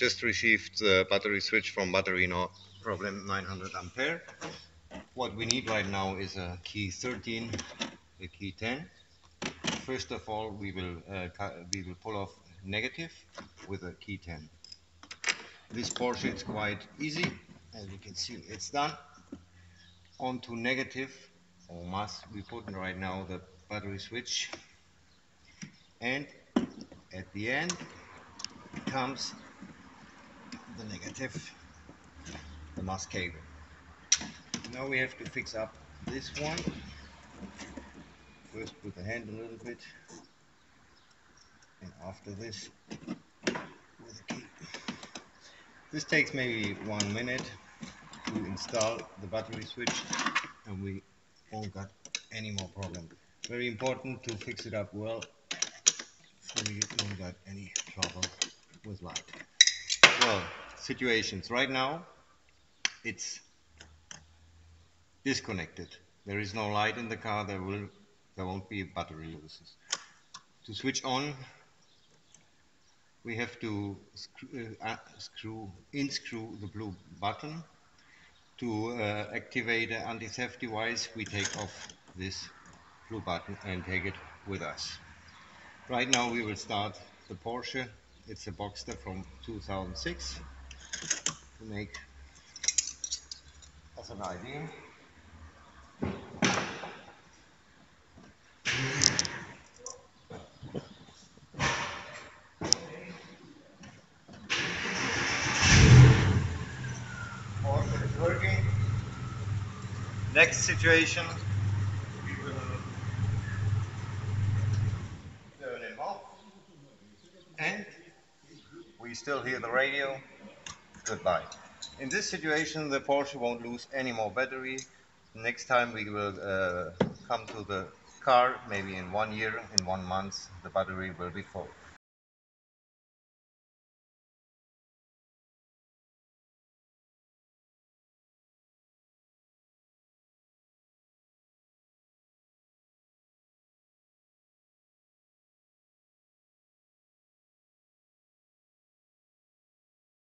just received the battery switch from Battery No Problem 900 ampere. What we need right now is a key 13, a key 10. First of all, we will pull off negative with a key 10. This portion is quite easy, as you can see. It's done. Onto negative, or must we put right now the battery switch, and at the end comes the negative, the mask cable. Now we have to fix up this one. First put the hand a little bit, and after this with the key. This takes maybe 1 minute to install the battery switch, and we won't got any more problem. Very important to fix it up well so you don't got any trouble with light. Well, situations right now, it's disconnected. There is no light in the car. There won't be battery losses. To switch on, we have to unscrew the blue button. To activate the anti-theft device, we take off this blue button and take it with us. Right now we will start the Porsche. It's a Boxster from 2006 to make as an idea. Porsche is working. Next situation, we will turn him off, and we still hear the radio. Goodbye. In this situation, the Porsche won't lose any more battery. Next time we will come to the car, maybe in 1 year, in 1 month, the battery will be full.